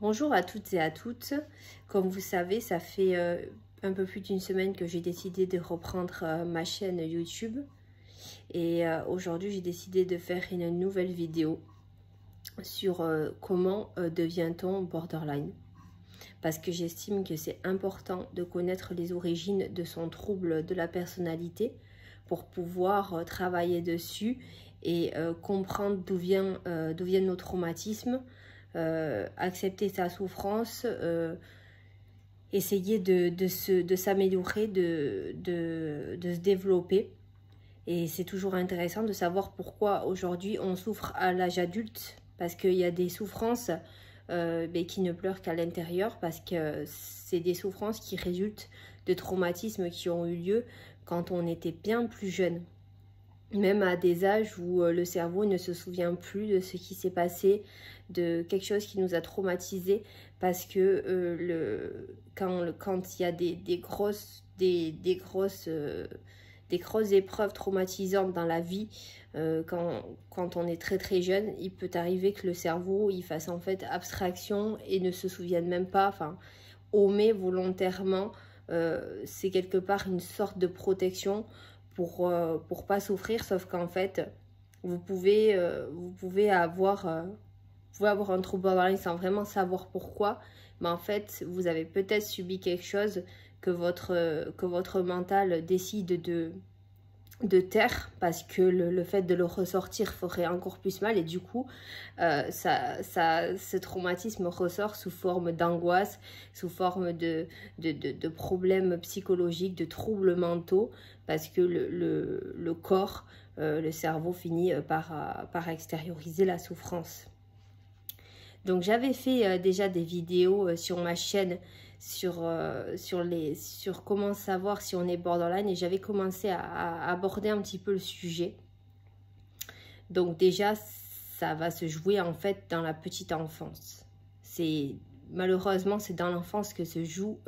Bonjour à toutes et à toutes. Comme vous savez, ça fait un peu plus d'une semaine que j'ai décidé de reprendre ma chaîne YouTube. Et aujourd'hui, j'ai décidé de faire une nouvelle vidéo sur comment devient-on borderline. Parce que j'estime que c'est important de connaître les origines de son trouble de la personnalité pour pouvoir travailler dessus et comprendre d'où viennent nos traumatismes, accepter sa souffrance, essayer de s'améliorer, de se développer. Et c'est toujours intéressant de savoir pourquoi aujourd'hui on souffre à l'âge adulte, parce qu'il y a des souffrances qui ne pleurent qu'à l'intérieur, parce que c'est des souffrances qui résultent de traumatismes qui ont eu lieu quand on était bien plus jeune. Même à des âges où le cerveau ne se souvient plus de ce qui s'est passé, de quelque chose qui nous a traumatisé, parce que quand il y a des grosses épreuves traumatisantes dans la vie, quand on est très jeune, il peut arriver que le cerveau il fasse en fait abstraction et ne se souvienne même pas, enfin omet volontairement. C'est quelque part une sorte de protection pour pas souffrir, sauf qu'en fait vous pouvez avoir un trouble borderline sans vraiment savoir pourquoi, mais en fait vous avez peut-être subi quelque chose que votre mental décide de taire, parce que le fait de le ressortir ferait encore plus mal, et du coup ce traumatisme ressort sous forme d'angoisse, sous forme de problèmes psychologiques, de troubles mentaux, parce que le corps, le cerveau finit par extérioriser la souffrance. Donc j'avais fait déjà des vidéos sur ma chaîne sur comment savoir si on est borderline, et j'avais commencé à aborder un petit peu le sujet. Donc déjà ça va se jouer en fait dans la petite enfance. Malheureusement c'est dans l'enfance que se jouent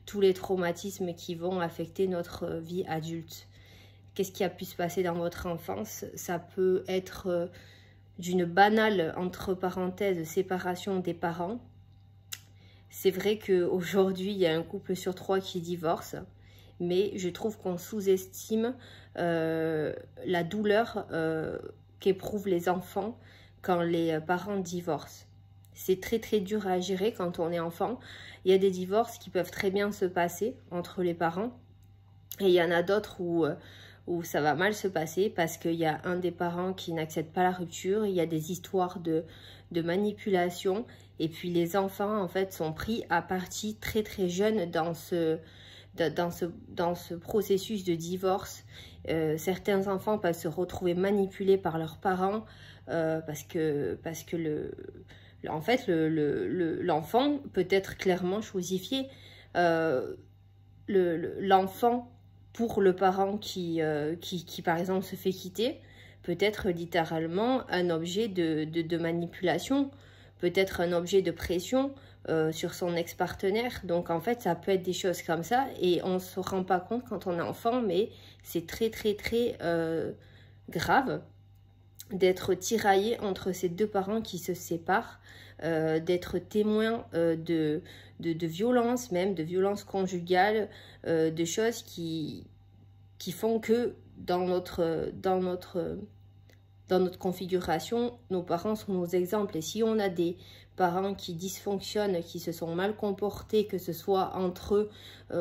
tous les traumatismes qui vont affecter notre vie adulte. Qu'est-ce qui a pu se passer dans votre enfance? Ça peut être d'une banale, entre parenthèses, séparation des parents. C'est vrai qu'aujourd'hui, il y a un couple sur 3 qui divorce, mais je trouve qu'on sous-estime la douleur qu'éprouvent les enfants quand les parents divorcent. C'est très dur à gérer quand on est enfant. Il y a des divorces qui peuvent très bien se passer entre les parents, et il y en a d'autres où ça va mal se passer parce qu'il y a un des parents qui n'accepte pas la rupture, il y a des histoires de manipulation, et puis les enfants en fait sont pris à partie très jeunes dans ce processus de divorce. Certains enfants peuvent se retrouver manipulés par leurs parents parce que en fait l'enfant peut être clairement chosifié. L'enfant, pour le parent qui par exemple se fait quitter, peut être littéralement un objet de manipulation, peut-être un objet de pression sur son ex-partenaire. Donc en fait ça peut être des choses comme ça, et on ne se rend pas compte quand on est enfant, mais c'est très grave d'être tiraillé entre ces deux parents qui se séparent, d'être témoin de violences, même de violences conjugales, de choses qui font que dans notre configuration, nos parents sont nos exemples. Et si on a des parents qui dysfonctionnent, qui se sont mal comportés, que ce soit entre eux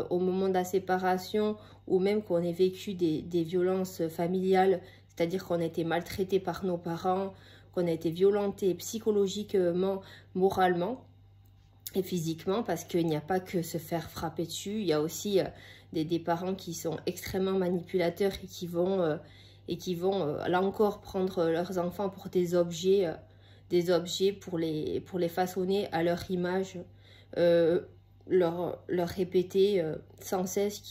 au moment de la séparation, ou même qu'on ait vécu des violences familiales, c'est-à-dire qu'on a été maltraité par nos parents, qu'on a été violenté psychologiquement, moralement et physiquement, parce qu'il n'y a pas que se faire frapper dessus, il y a aussi des parents qui sont extrêmement manipulateurs et qui vont là encore prendre leurs enfants pour des objets pour les façonner à leur image, leur répéter sans cesse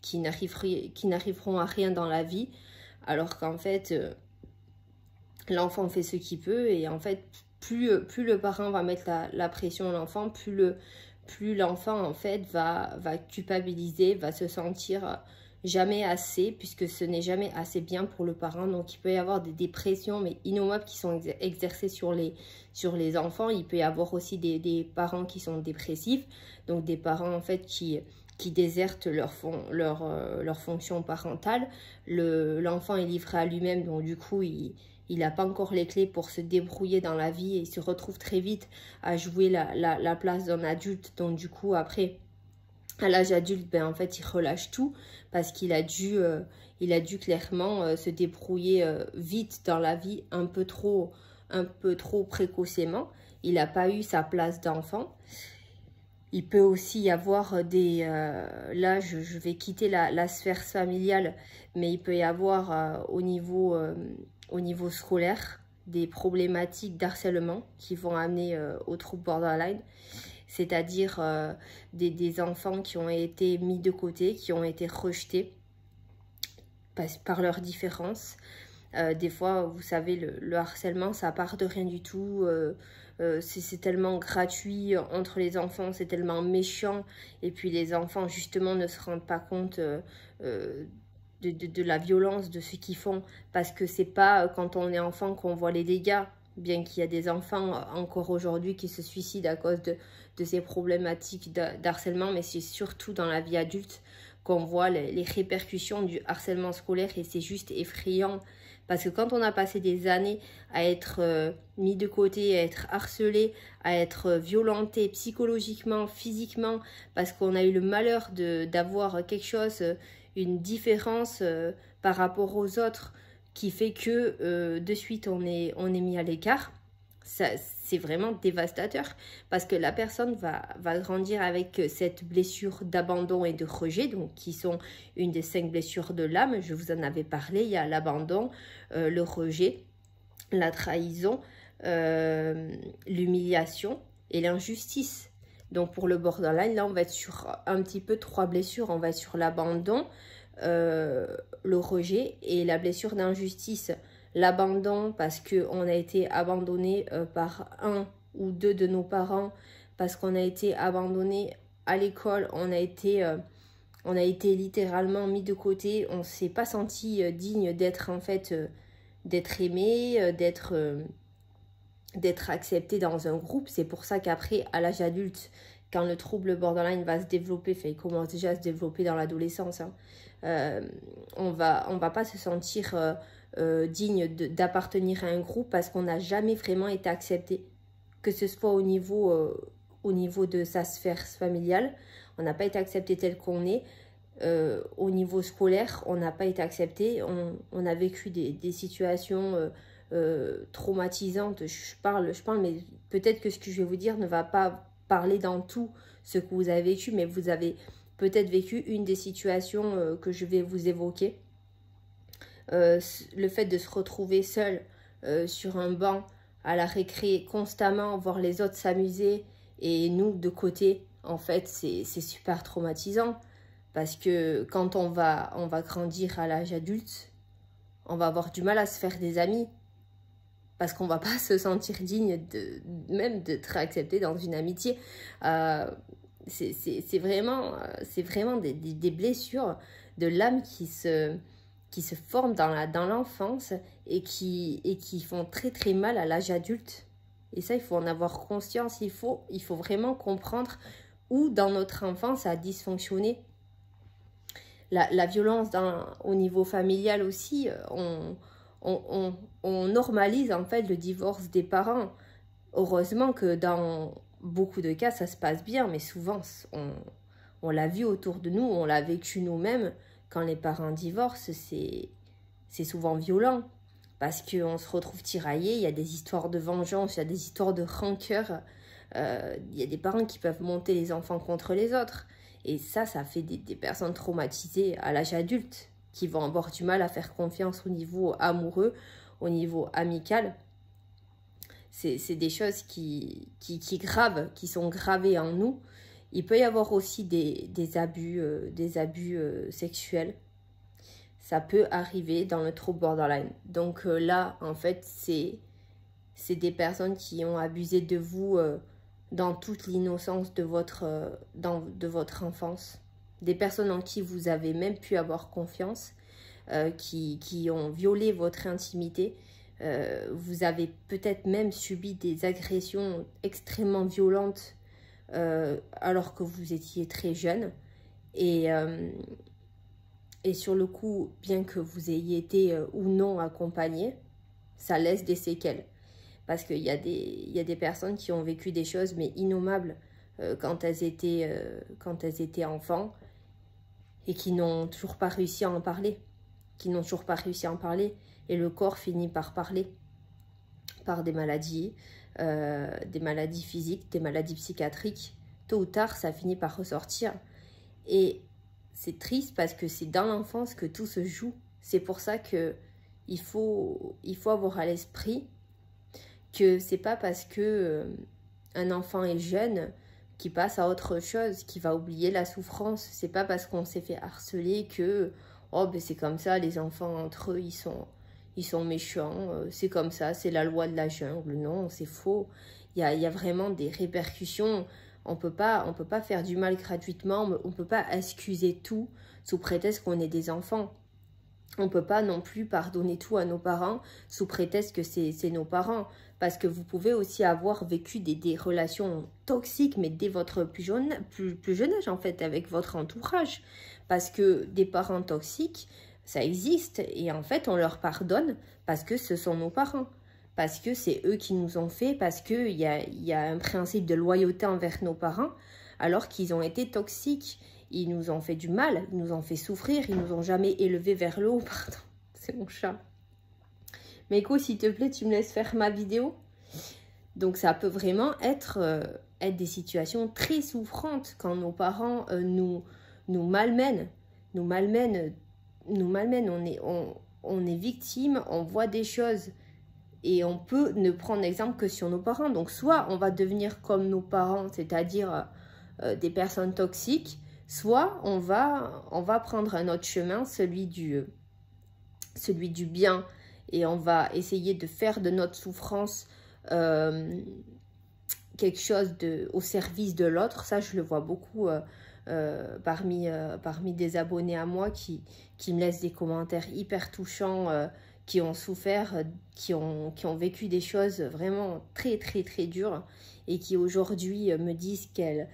qui n'arriveront à rien dans la vie, alors qu'en fait l'enfant fait ce qu'il peut, et en fait plus le parent va mettre la pression à l'enfant, plus l'enfant en fait va culpabiliser, va se sentir jamais assez, puisque ce n'est jamais assez bien pour le parent. Donc il peut y avoir des pressions mais innommables qui sont exercées sur les enfants. Il peut y avoir aussi des parents qui sont dépressifs, donc des parents en fait qui désertent leur fonction parentale. L'enfant est livré à lui-même, donc du coup il n'a pas encore les clés pour se débrouiller dans la vie et il se retrouve très vite à jouer la place d'un adulte. Donc du coup après, à l'âge adulte, ben, en fait il relâche tout parce qu'il a dû clairement se débrouiller vite dans la vie, un peu trop précocement. Il n'a pas eu sa place d'enfant. Il peut aussi y avoir là je vais quitter la sphère familiale, mais il peut y avoir au niveau scolaire des problématiques d'harcèlement qui vont amener aux troubles borderline, c'est-à-dire des enfants qui ont été mis de côté, qui ont été rejetés par leurs différences. Des fois, vous savez, le harcèlement, ça part de rien du tout. C'est tellement gratuit entre les enfants, c'est tellement méchant. Et puis les enfants, justement, ne se rendent pas compte de la violence de ce qu'ils font. Parce que c'est pas quand on est enfant qu'on voit les dégâts. Bien qu'il y a des enfants encore aujourd'hui qui se suicident à cause de ces problématiques d'harcèlement. Mais c'est surtout dans la vie adulte qu'on voit les répercussions du harcèlement scolaire. Et c'est juste effrayant. Parce que quand on a passé des années à être mis de côté, à être harcelé, à être violenté psychologiquement, physiquement, parce qu'on a eu le malheur d'avoir quelque chose, une différence par rapport aux autres qui fait que de suite on est mis à l'écart, c'est vraiment dévastateur parce que la personne va grandir avec cette blessure d'abandon et de rejet, donc qui sont une des 5 blessures de l'âme. Je vous en avais parlé, il y a l'abandon, le rejet, la trahison, l'humiliation et l'injustice. Donc pour le borderline, là on va être sur un petit peu 3 blessures. On va être sur l'abandon, le rejet et la blessure d'injustice. L'abandon parce qu'on a été abandonné par 1 ou 2 de nos parents, parce qu'on a été abandonné à l'école, on a été littéralement mis de côté, on ne s'est pas senti digne d'être en fait, d'être aimé, d'être accepté dans un groupe. C'est pour ça qu'après, à l'âge adulte, quand le trouble borderline va se développer, enfin, il commence déjà à se développer dans l'adolescence, hein, on va pas se sentir digne d'appartenir à un groupe parce qu'on n'a jamais vraiment été accepté, que ce soit au niveau de sa sphère familiale, on n'a pas été accepté tel qu'on est, au niveau scolaire, on n'a pas été accepté, on a vécu des situations traumatisantes. Je parle, mais peut-être que ce que je vais vous dire ne va pas parler dans tout ce que vous avez vécu, mais vous avez peut-être vécu une des situations que je vais vous évoquer. Le fait de se retrouver seul sur un banc à la récré constamment, voir les autres s'amuser et nous de côté, en fait c'est super traumatisant parce que quand on va grandir à l'âge adulte, on va avoir du mal à se faire des amis parce qu'on va pas se sentir digne même d'être accepté dans une amitié. C'est vraiment des blessures de l'âme qui se forment dans l'enfance et qui font très très mal à l'âge adulte. Et ça, il faut en avoir conscience, il faut vraiment comprendre où dans notre enfance ça a dysfonctionné. La violence au niveau familial aussi, on normalise en fait le divorce des parents. Heureusement que dans beaucoup de cas ça se passe bien, mais souvent on l'a vu autour de nous, on l'a vécu nous-mêmes. Quand les parents divorcent, c'est souvent violent parce qu'on se retrouve tiraillé, il y a des histoires de vengeance, il y a des histoires de rancœur, il y a des parents qui peuvent monter les enfants contre les autres. Et ça fait des personnes traumatisées à l'âge adulte qui vont avoir du mal à faire confiance au niveau amoureux, au niveau amical. C'est des choses qui sont gravées en nous. Il peut y avoir aussi des abus sexuels. Ça peut arriver dans le trouble borderline. Donc là, en fait, c'est des personnes qui ont abusé de vous dans toute l'innocence de votre enfance, des personnes en qui vous avez même pu avoir confiance, qui ont violé votre intimité. Vous avez peut-être même subi des agressions extrêmement violentes alors que vous étiez très jeune. Et sur le coup, bien que vous ayez été ou non accompagné, ça laisse des séquelles. Parce qu'il y a des personnes qui ont vécu des choses mais innommables quand elles étaient enfants et qui n'ont toujours pas réussi à en parler. Et le corps finit par parler, par des maladies physiques, des maladies psychiatriques. Tôt ou tard, ça finit par ressortir. Et c'est triste parce que c'est dans l'enfance que tout se joue. C'est pour ça que il faut avoir à l'esprit que c'est pas parce que un enfant est jeune qu'il passe à autre chose, qu'il va oublier la souffrance. C'est pas parce qu'on s'est fait harceler que oh ben c'est comme ça, les enfants entre eux ils sont méchants, c'est comme ça, c'est la loi de la jungle. Non, c'est faux. Il y a vraiment des répercussions. On peut pas faire du mal gratuitement, on peut pas excuser tout sous prétexte qu'on est des enfants. On peut pas non plus pardonner tout à nos parents sous prétexte que c'est nos parents. Parce que vous pouvez aussi avoir vécu des relations toxiques, mais dès votre plus jeune âge en fait, avec votre entourage. Parce que des parents toxiques, ça existe. Et en fait, on leur pardonne parce que ce sont nos parents. Parce que c'est eux qui nous ont fait, parce qu'il y a un principe de loyauté envers nos parents, alors qu'ils ont été toxiques. Ils nous ont fait du mal, ils nous ont fait souffrir, ils nous ont jamais élevés vers le haut, pardon, c'est mon chat. Mais écoute, s'il te plaît, tu me laisses faire ma vidéo. Donc ça peut vraiment être des situations très souffrantes quand nos parents nous malmènent. On est victime, on voit des choses. Et on peut ne prendre exemple que sur nos parents. Donc soit on va devenir comme nos parents, c'est-à-dire des personnes toxiques, soit on va prendre un autre chemin, celui du bien, et on va essayer de faire de notre souffrance quelque chose au service de l'autre. Ça, je le vois beaucoup parmi des abonnés à moi qui me laissent des commentaires hyper touchants, qui ont souffert, qui ont vécu des choses vraiment très, très, très dures et qui aujourd'hui me disent qu'elles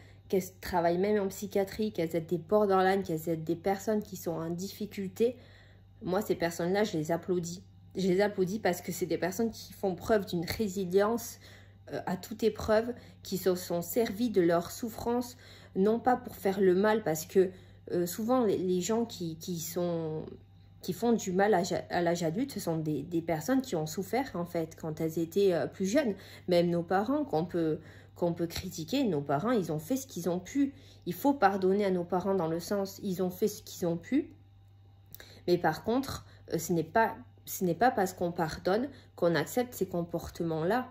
travaillent même en psychiatrie, qu'elles aident des borderline, qu'elles aident des personnes qui sont en difficulté. Moi, ces personnes-là, je les applaudis. Je les applaudis parce que c'est des personnes qui font preuve d'une résilience à toute épreuve, qui se sont servies de leur souffrance, non pas pour faire le mal, parce que souvent les gens qui font du mal à l'âge adulte, ce sont des personnes qui ont souffert en fait quand elles étaient plus jeunes. Même nos parents qu'on peut critiquer, nos parents, ils ont fait ce qu'ils ont pu. Il faut pardonner à nos parents dans le sens, ils ont fait ce qu'ils ont pu. Mais par contre, ce n'est pas parce qu'on pardonne qu'on accepte ces comportements-là.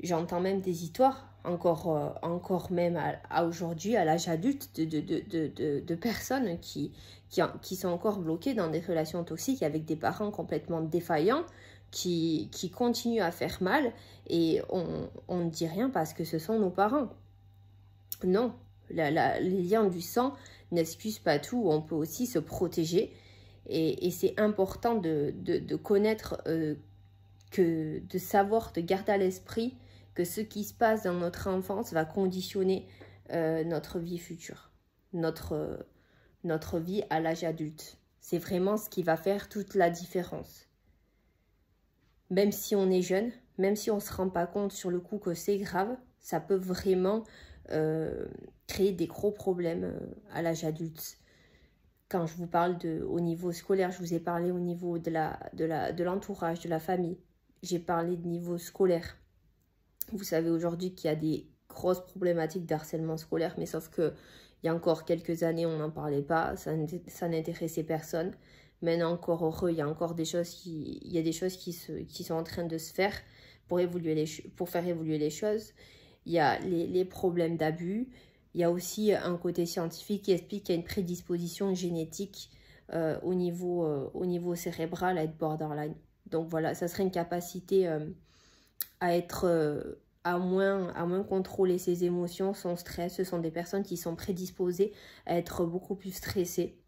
J'entends même des histoires, encore même à aujourd'hui, à l'âge adulte, de personnes qui sont encore bloquées dans des relations toxiques avec des parents complètement défaillants, qui continuent à faire mal, et on ne dit rien parce que ce sont nos parents. Non, les liens du sang n'excusent pas tout, on peut aussi se protéger, et c'est important de connaître, de savoir, de garder à l'esprit que ce qui se passe dans notre enfance va conditionner notre vie future, notre vie à l'âge adulte. C'est vraiment ce qui va faire toute la différence. Même si on est jeune, même si on ne se rend pas compte sur le coup que c'est grave, ça peut vraiment créer des gros problèmes à l'âge adulte. Quand je vous parle au niveau scolaire, je vous ai parlé au niveau de l'entourage, de la famille. J'ai parlé de niveau scolaire. Vous savez aujourd'hui qu'il y a des grosses problématiques d'harcèlement scolaire, mais sauf que il y a encore quelques années, on n'en parlait pas, ça n'intéressait personne. Maintenant, encore heureux, il y a encore des choses qui sont en train de se faire pour faire évoluer les choses. Il y a les problèmes d'abus. Il y a aussi un côté scientifique qui explique qu'il y a une prédisposition génétique au niveau cérébral à être borderline. Donc voilà, ça serait une capacité à être à moins contrôler ses émotions, son stress. Ce sont des personnes qui sont prédisposées à être beaucoup plus stressées.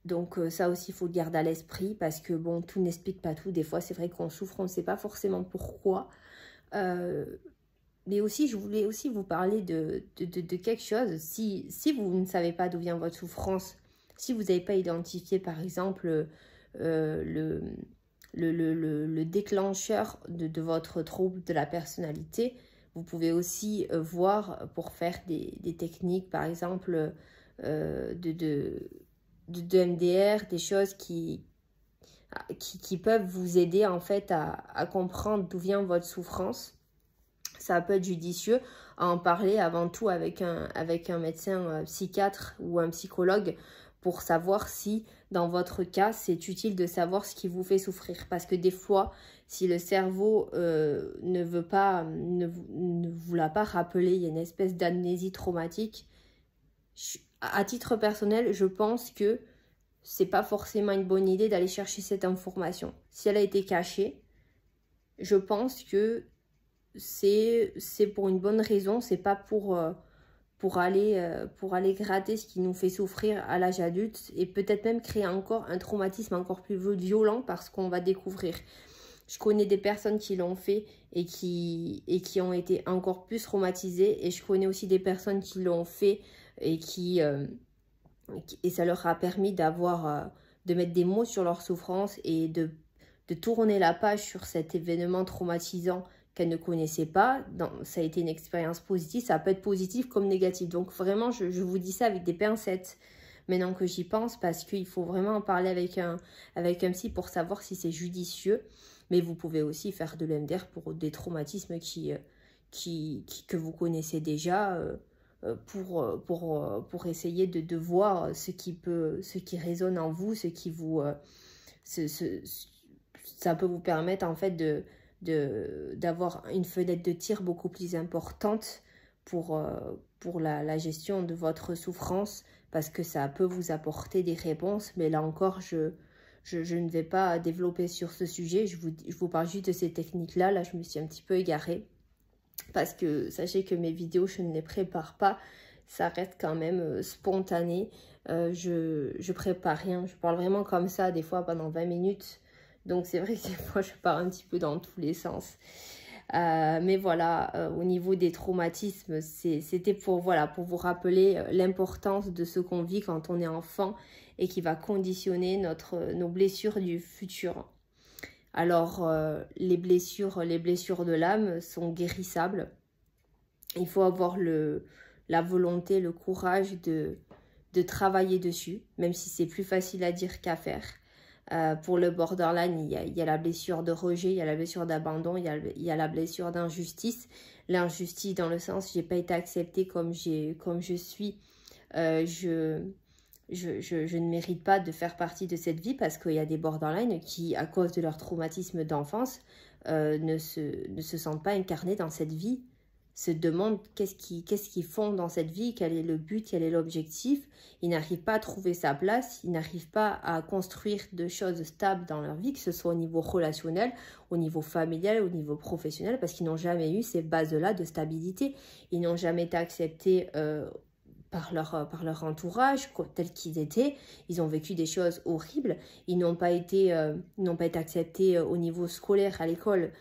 Donc ça aussi, il faut le garder à l'esprit parce que bon, tout n'explique pas tout. Des fois, c'est vrai qu'on souffre, on ne sait pas forcément pourquoi. Mais aussi, je voulais aussi vous parler de quelque chose. Si vous ne savez pas d'où vient votre souffrance, si vous n'avez pas identifié, par exemple, le déclencheur de votre trouble de la personnalité, vous pouvez aussi voir pour faire des techniques, par exemple, de MDR, des choses qui peuvent vous aider en fait à comprendre d'où vient votre souffrance. Ça peut être judicieux à en parler avant tout avec un médecin psychiatre ou un psychologue pour savoir si, dans votre cas, c'est utile de savoir ce qui vous fait souffrir. Parce que des fois, si le cerveau ne vous l'a pas rappelé, il y a une espèce d'amnésie traumatique. À titre personnel, je pense que c'est pas forcément une bonne idée d'aller chercher cette information. Si elle a été cachée, je pense que c'est pour une bonne raison, c'est pas pour aller gratter ce qui nous fait souffrir à l'âge adulte et peut-être même créer encore un traumatisme encore plus violent parce qu'on va découvrir. Je connais des personnes qui l'ont fait et qui ont été encore plus traumatisées, et je connais aussi des personnes qui l'ont fait et ça leur a permis de mettre des mots sur leur souffrance et de tourner la page sur cet événement traumatisant qu'elle ne connaissait pas. Ça a été une expérience positive, ça peut être positif comme négatif. Donc vraiment, je vous dis ça avec des pincettes maintenant que j'y pense, parce qu'il faut vraiment en parler avec un psy pour savoir si c'est judicieux. Mais vous pouvez aussi faire de l'EMDR pour des traumatismes que vous connaissez déjà, pour essayer de voir ce qui résonne en vous, ça peut vous permettre en fait d'avoir une fenêtre de tir beaucoup plus importante pour la gestion de votre souffrance, parce que ça peut vous apporter des réponses. Mais là encore, je ne vais pas développer sur ce sujet, je vous parle juste de ces techniques-là. Là, je me suis un petit peu égarée, parce que sachez que mes vidéos, je ne les prépare pas, ça reste quand même spontané. Je prépare rien, je parle vraiment comme ça, des fois pendant 20 minutes. Donc c'est vrai que des fois je pars un petit peu dans tous les sens. Mais voilà, au niveau des traumatismes, c'était pour vous rappeler l'importance de ce qu'on vit quand on est enfant et qui va conditionner nos blessures du futur. Alors, les blessures de l'âme sont guérissables. Il faut avoir la volonté, le courage de travailler dessus, même si c'est plus facile à dire qu'à faire. Pour le borderline, il y a la blessure de rejet, il y a la blessure d'abandon, il y a la blessure d'injustice. L'injustice dans le sens, j'ai pas été acceptée comme je suis. Je ne mérite pas de faire partie de cette vie, parce qu'il y a des borderline qui, à cause de leur traumatisme d'enfance, ne se sentent pas incarnés dans cette vie, se demandent qu'est-ce qu'ils font dans cette vie, quel est le but, quel est l'objectif. Ils n'arrivent pas à trouver sa place, ils n'arrivent pas à construire de choses stables dans leur vie, que ce soit au niveau relationnel, au niveau familial, au niveau professionnel, parce qu'ils n'ont jamais eu ces bases-là de stabilité. Ils n'ont jamais été acceptés par leur entourage tels qu'ils étaient. Ils ont vécu des choses horribles. Ils n'ont pas été acceptés au niveau scolaire, à l'école.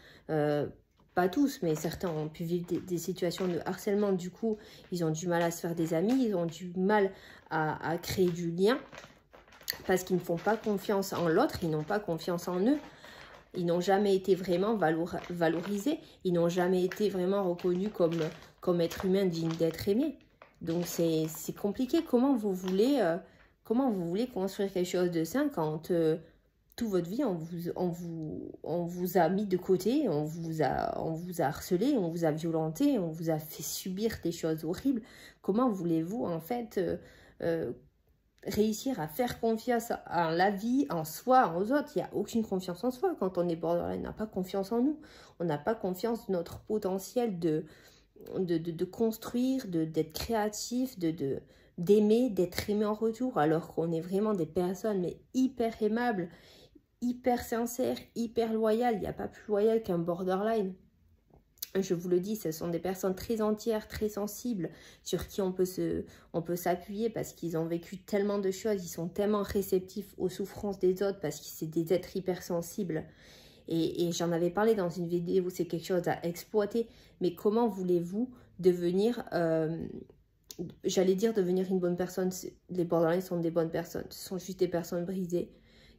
Pas tous, mais certains ont pu vivre des situations de harcèlement. Du coup, ils ont du mal à se faire des amis, ils ont du mal à créer du lien, parce qu'ils ne font pas confiance en l'autre, ils n'ont pas confiance en eux. Ils n'ont jamais été vraiment valorisés, ils n'ont jamais été vraiment reconnus comme être humain digne d'être aimé. Donc c'est compliqué. Comment vous voulez construire quelque chose de sain quand toute votre vie on vous a mis de côté, on vous a harcelé, on vous a violenté, on vous a fait subir des choses horribles? Comment voulez-vous en fait réussir à faire confiance en la vie, en soi, aux autres? Il n'y a aucune confiance en soi quand on est borderline. On n'a pas confiance en nous, on n'a pas confiance en notre potentiel de construire, d'être créatif, d'aimer, d'être aimé en retour, alors qu'on est vraiment des personnes mais hyper aimables, hyper sincères, hyper loyales. Il n'y a pas plus loyal qu'un borderline. je vous le dis, ce sont des personnes très entières, très sensibles, sur qui on peut s'appuyer parce qu'ils ont vécu tellement de choses, ils sont tellement réceptifs aux souffrances des autres parce que c'est des êtres hypersensibles. Et j'en avais parlé dans une vidéo, c'est quelque chose à exploiter. Mais comment voulez-vous devenir, j'allais dire devenir une bonne personne? Les borderlines sont des bonnes personnes, ce sont juste des personnes brisées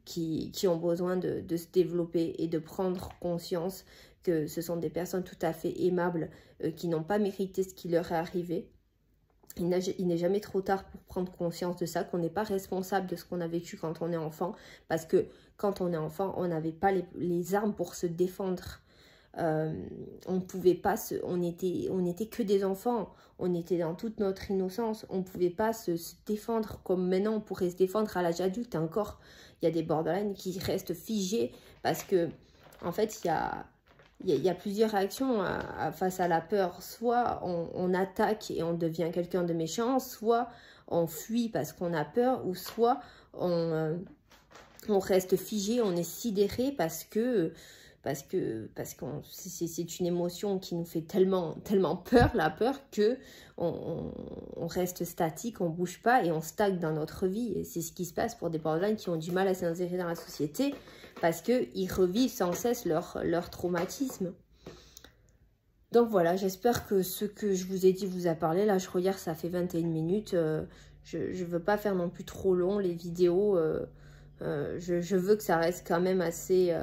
qui ont besoin de se développer et de prendre conscience que ce sont des personnes tout à fait aimables, qui n'ont pas mérité ce qui leur est arrivé. Il n'est jamais trop tard pour prendre conscience de ça, qu'on n'est pas responsable de ce qu'on a vécu quand on est enfant, parce que quand on est enfant, on n'avait pas les armes pour se défendre. On pouvait pas on était que des enfants, on était dans toute notre innocence, on ne pouvait pas se défendre comme maintenant on pourrait se défendre à l'âge adulte. Encore, il y a des borderlines qui restent figés parce que, en fait, il y a plusieurs réactions face à la peur. Soit on attaque et on devient quelqu'un de méchant, soit on fuit parce qu'on a peur, ou soit on reste figé, on est sidéré parce que c'est une émotion qui nous fait tellement peur, la peur, que on reste statique, on ne bouge pas et on stagne dans notre vie. Et c'est ce qui se passe pour des borderlines qui ont du mal à s'insérer dans la société parce qu'ils revivent sans cesse leur traumatisme. Donc voilà, j'espère que ce que je vous ai dit vous a parlé. Là, je regarde, ça fait 21 minutes. Je ne veux pas faire non plus trop long les vidéos. Je veux que ça reste quand même assez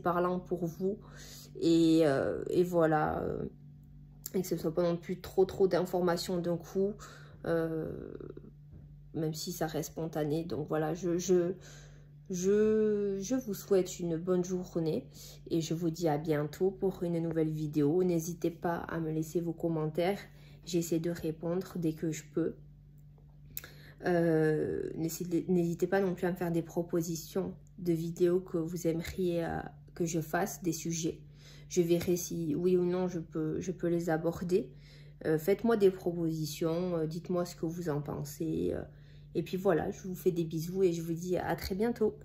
parlant pour vous. Et voilà. Et que ce ne soit pas non plus trop d'informations d'un coup. Même si ça reste spontané. Donc voilà, je vous souhaite une bonne journée. Et je vous dis à bientôt pour une nouvelle vidéo. N'hésitez pas à me laisser vos commentaires. J'essaie de répondre dès que je peux. N'hésitez pas non plus à me faire des propositions de vidéos que vous aimeriez que je fasse, des sujets. Je verrai si oui ou non je peux les aborder. Faites-moi des propositions, dites-moi ce que vous en pensez. Et puis voilà, je vous fais des bisous et je vous dis à très bientôt.